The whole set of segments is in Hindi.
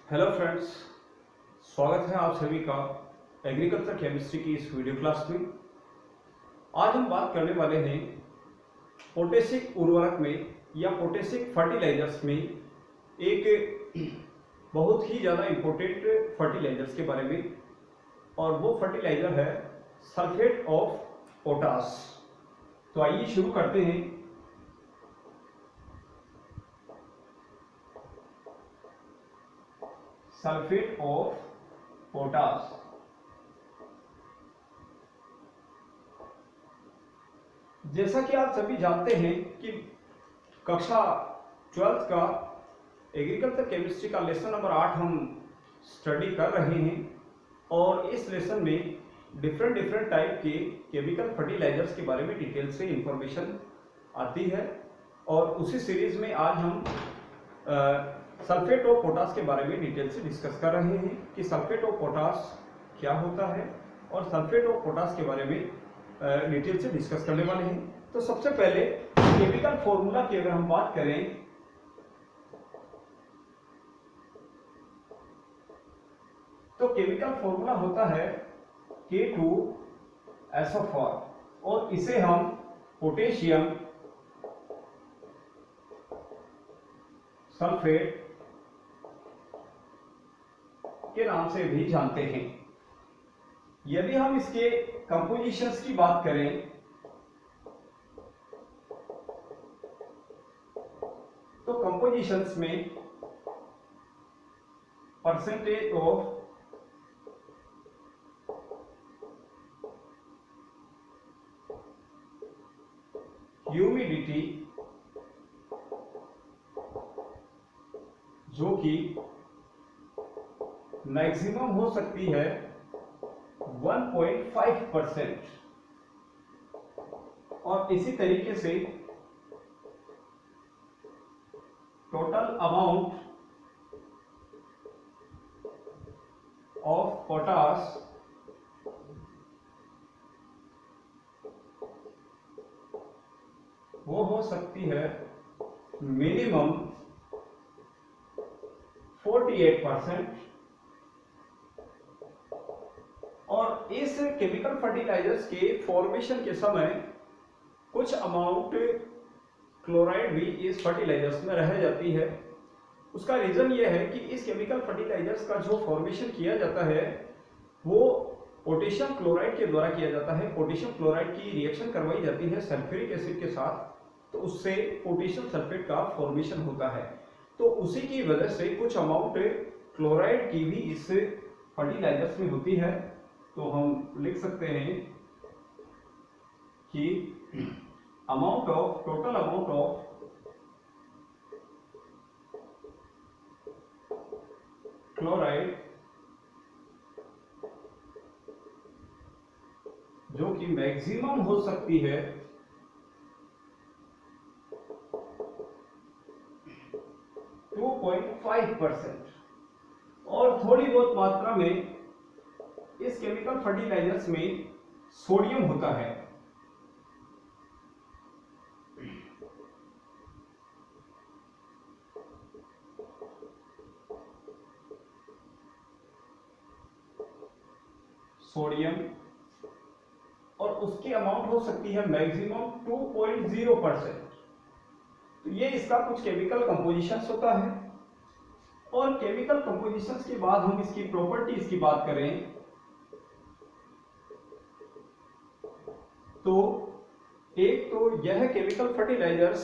हेलो फ्रेंड्स, स्वागत है आप सभी का एग्रीकल्चर केमिस्ट्री की इस वीडियो क्लास में। आज हम बात करने वाले हैं पोटेशिक उर्वरक में या पोटेशिक फर्टिलाइजर्स में एक बहुत ही ज़्यादा इम्पोर्टेंट फर्टिलाइजर्स के बारे में, और वो फर्टिलाइजर है सल्फेट ऑफ पोटाश। तो आइए शुरू करते हैं। सल्फेट ऑफ पोटाश जैसा कि आप सभी जानते हैं कि कक्षा 12th का एग्रीकल्चर केमिस्ट्री का लेसन नंबर 8 हम स्टडी कर रहे हैं, और इस लेसन में डिफरेंट टाइप के केमिकल फर्टिलाइजर्स के बारे में डिटेल से इंफॉर्मेशन आती है। और उसी सीरीज में आज हम सल्फेट ऑफ पोटाश के बारे में डिटेल से डिस्कस कर रहे हैं कि सल्फेट ऑफ पोटाश क्या होता है, और सल्फेट ऑफ पोटाश के बारे में डिटेल से डिस्कस करने वाले हैं। तो सबसे पहले केमिकल फॉर्मूला की अगर हम बात करें तो केमिकल फॉर्मूला होता है K2SO4, और इसे हम पोटेशियम सल्फेट के नाम से भी जानते हैं। यदि हम इसके कंपोजिशंस की बात करें तो कंपोजिशंस में परसेंटेज ऑफ ह्यूमिडिटी, जो कि मैक्सिमम हो सकती है 1.5%, और इसी तरीके से टोटल अमाउंट ऑफ पोटाश वो हो सकती है मिनिमम 48%। और इस केमिकल फर्टिलाइजर्स के फॉर्मेशन के समय कुछ अमाउंट क्लोराइड भी इस फर्टिलाइजर्स में रह जाती है। उसका रीजन ये है कि इस केमिकल फर्टिलाइजर्स का जो फॉर्मेशन किया जाता है वो पोटेशियम क्लोराइड के द्वारा किया जाता है। पोटेशियम क्लोराइड की रिएक्शन करवाई जाती है सल्फ्यूरिक एसिड के साथ, तो उससे पोटेशियम सल्फेट का फॉर्मेशन होता है। तो उसी की वजह से कुछ अमाउंट क्लोराइड की भी इस फर्टिलाइजर्स में होती है। तो हम लिख सकते हैं कि टोटल अमाउंट ऑफ क्लोराइड जो कि मैक्सिमम हो सकती है 2.5%, और थोड़ी बहुत मात्रा में इस केमिकल फर्टिलाइजर्स में सोडियम होता है। सोडियम, और उसकी अमाउंट हो सकती है मैक्सिमम 2.0%। तो ये इसका कुछ केमिकल कंपोजिशंस होता है। और केमिकल कंपोजिशंस के बाद हम इसकी प्रॉपर्टीज की बात करें तो एक तो यह केमिकल फर्टिलाइजर्स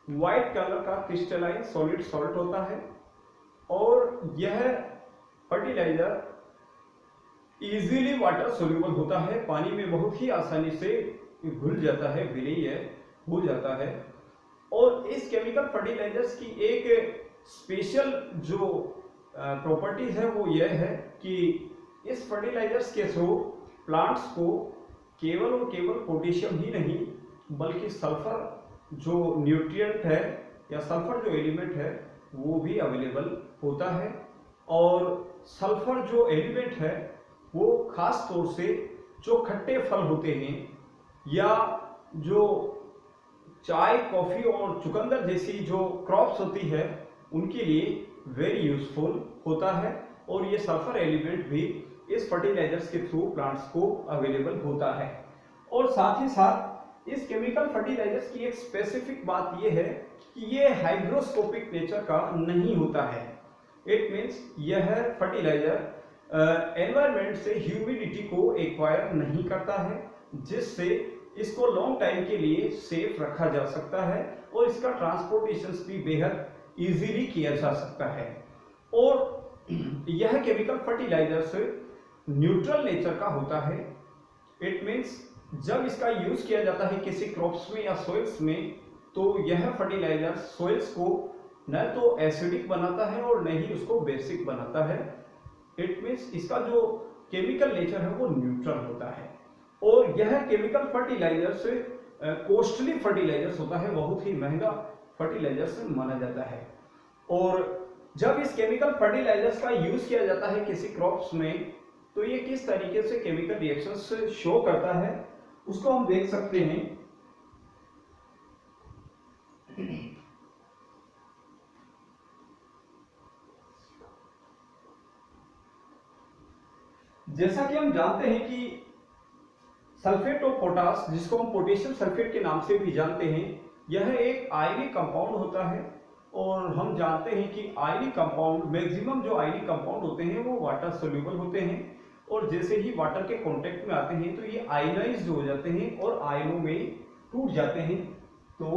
व्हाइट कलर का क्रिस्टलाइन सॉलिड सॉल्ट होता है, और यह फर्टिलाइजर इजीली वाटर सोल्यूबल होता है, पानी में बहुत ही आसानी से घुल जाता है, विलीय हो जाता है। और इस केमिकल फर्टिलाइजर्स की एक स्पेशल जो प्रॉपर्टीज है वो यह है कि इस फर्टिलाइजर्स के थ्रू प्लांट्स को केवल और केवल पोटेशियम ही नहीं बल्कि सल्फर जो न्यूट्रिएंट है या सल्फर जो एलिमेंट है वो भी अवेलेबल होता है। और सल्फर जो एलिमेंट है वो खास तौर से जो खट्टे फल होते हैं या जो चाय, कॉफी और चुकंदर जैसी जो क्रॉप्स होती है उनके लिए वेरी यूजफुल होता है और ये सल्फर एलिमेंट भी इस फर्टिलाइजर्स के थ्रू प्लांट्स को अवेलेबल होता है। और साथ ही साथ इस केमिकल फर्टिलाइजर्स की एक स्पेसिफिक बात यह है कि ये हाइग्रोस्कोपिक नेचर का नहीं होता है। इट मीन्स यह फर्टिलाइजर एनवायरनमेंट से ह्यूमिडिटी को एक्वायर नहीं करता है, जिससे इसको लॉन्ग टाइम के लिए सेफ रखा जा सकता है और इसका ट्रांसपोर्टेशन भी बेहद इजीली किया जा सकता है। और यह केमिकल फर्टिलाइजर्स न्यूट्रल नेचर का होता है। इट मीन्स जब इसका यूज किया जाता है किसी क्रॉप्स में या सोइल्स में, तो यह फर्टिलाइजर सोइल्स को न तो एसिडिक बनाता है और न ही उसको बेसिक बनाता है। इट मीन्स इसका जो केमिकल नेचर है वो न्यूट्रल होता है। और यह केमिकल फर्टिलाइजर्स कॉस्टली फर्टिलाइजर्स होता है, बहुत ही महंगा फर्टिलाइजर्स माना जाता है। और जब इस केमिकल फर्टिलाइजर्स का यूज किया जाता है किसी क्रॉप्स में, तो ये किस तरीके से केमिकल रिएक्शंस शो करता है उसको हम देख सकते हैं। जैसा कि हम जानते हैं कि सल्फेट ऑफ पोटास, जिसको हम पोटेशियम सल्फेट के नाम से भी जानते हैं, यह एक आयनिक कंपाउंड होता है। और हम जानते हैं कि आयनिक कंपाउंड, मैक्सिमम जो आयनिक कंपाउंड होते हैं वो वाटर सोल्यूबल होते हैं, और जैसे ही वाटर के कांटेक्ट में आते हैं तो ये आयनाइज्ड हो जाते हैं और आयनों में टूट जाते हैं। तो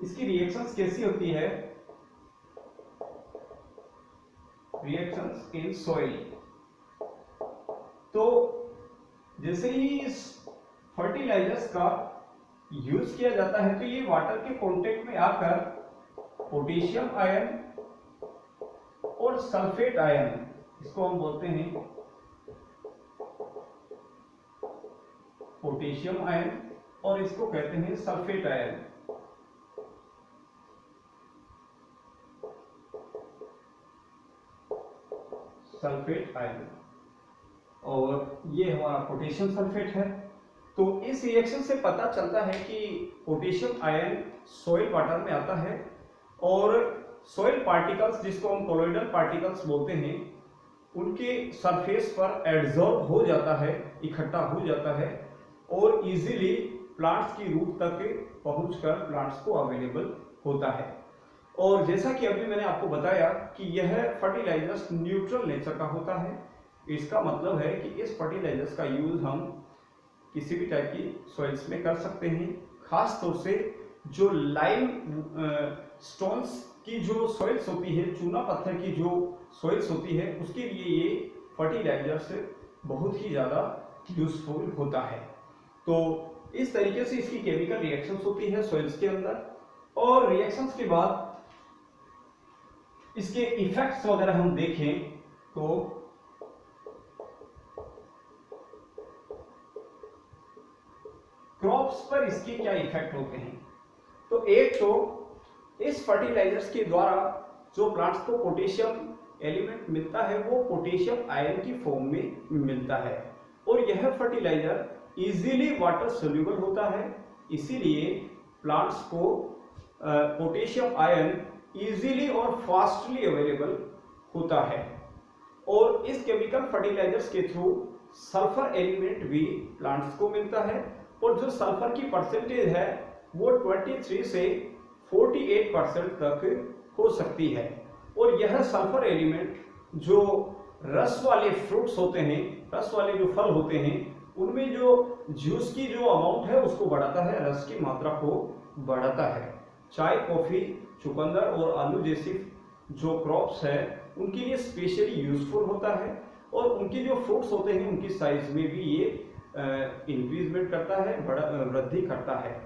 इसकी रिएक्शंस कैसी होती है? Reactions in soil. तो जैसे ही इस फर्टिलाइजर्स का यूज किया जाता है तो ये वाटर के कांटेक्ट में आकर पोटेशियम आयन और सल्फेट आयन, इसको हम बोलते हैं पोटेशियम आयन और इसको कहते हैं सल्फेट आयन। सल्फेट आयन, और ये हमारा पोटेशियम सल्फेट है। तो इस रिएक्शन से पता चलता है कि पोटेशियम आयन सॉइल वाटर में आता है और सॉइल पार्टिकल्स, जिसको हम कोलोइडल पार्टिकल्स बोलते हैं, उनके सरफेस पर एडजॉर्ब हो जाता है, इकट्ठा हो जाता है और इजीली प्लांट्स की रूट तक पहुंचकर प्लांट्स को अवेलेबल होता है। और जैसा कि अभी मैंने आपको बताया कि यह फर्टिलाइजर्स न्यूट्रल नेचर का होता है। इसका मतलब है कि इस फर्टिलाइजर्स का यूज हम किसी भी टाइप की सॉइल्स में कर सकते हैं। खास तौर से जो लाइम स्टोन्स की जो सॉइल्स होती है, चूना पत्थर की जो सॉइल्स होती है, उसके लिए ये फर्टिलाइजर्स बहुत ही ज़्यादा यूजफुल होता है। तो इस तरीके से इसकी केमिकल रिएक्शंस होती है सॉइल्स के अंदर। और रिएक्शंस के बाद इसके इफेक्ट्स वगैरह हम देखें तो क्रॉप्स पर इसके क्या इफेक्ट होते हैं। तो एक तो इस फर्टिलाइजर्स के द्वारा जो प्लांट्स को पोटेशियम एलिमेंट मिलता है वो पोटेशियम आयन की फॉर्म में मिलता है, और यह फर्टिलाइजर इजीली वाटर सोल्यूबल होता है, इसीलिए प्लांट्स को पोटेशियम आयन इजीली और फास्टली अवेलेबल होता है। और इस केमिकल फर्टिलाइजर्स के थ्रू सल्फर एलिमेंट भी प्लांट्स को मिलता है, और जो सल्फर की परसेंटेज है वो 23 से 48% तक हो सकती है। और यह सल्फर एलिमेंट जो रस वाले फ्रूट्स होते हैं, रस वाले जो फल होते हैं, उनमें जो जूस की जो अमाउंट है उसको बढ़ाता है, रस की मात्रा को बढ़ाता है। चाय, कॉफी, चुकंदर और आलू जैसी जो क्रॉप्स है उनके लिए स्पेशली यूजफुल होता है, और उनके जो फ्रूट्स होते हैं उनकी साइज में भी ये इंक्रीजमेंट करता है, वृद्धि करता है।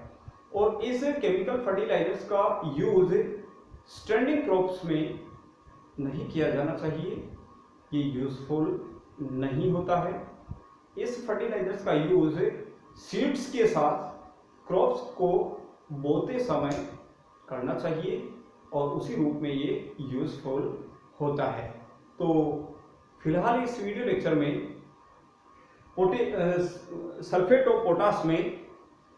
और इस केमिकल फर्टिलाइजर्स का यूज स्टैंडिंग क्रॉप्स में नहीं किया जाना चाहिए, ये यूजफुल नहीं होता है। इस फर्टिलाइजर्स का यूज सीड्स के साथ क्रॉप्स को बोते समय करना चाहिए, और उसी रूप में ये यूजफुल होता है। तो फिलहाल इस वीडियो लेक्चर में सल्फेट ऑफ पोटास में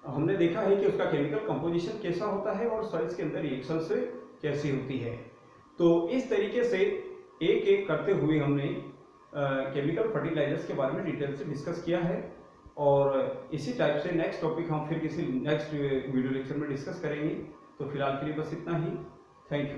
हमने देखा है कि उसका केमिकल कंपोजिशन कैसा होता है और सॉइल्स के अंदर रिएक्शंस कैसी होती है। तो इस तरीके से एक एक करते हुए हमने केमिकल फर्टिलाइजर्स के बारे में डिटेल से डिस्कस किया है, और इसी टाइप से नेक्स्ट टॉपिक हम फिर किसी नेक्स्ट वीडियो लेक्चर में डिस्कस करेंगे। तो फिलहाल के लिए बस इतना ही। Thank you.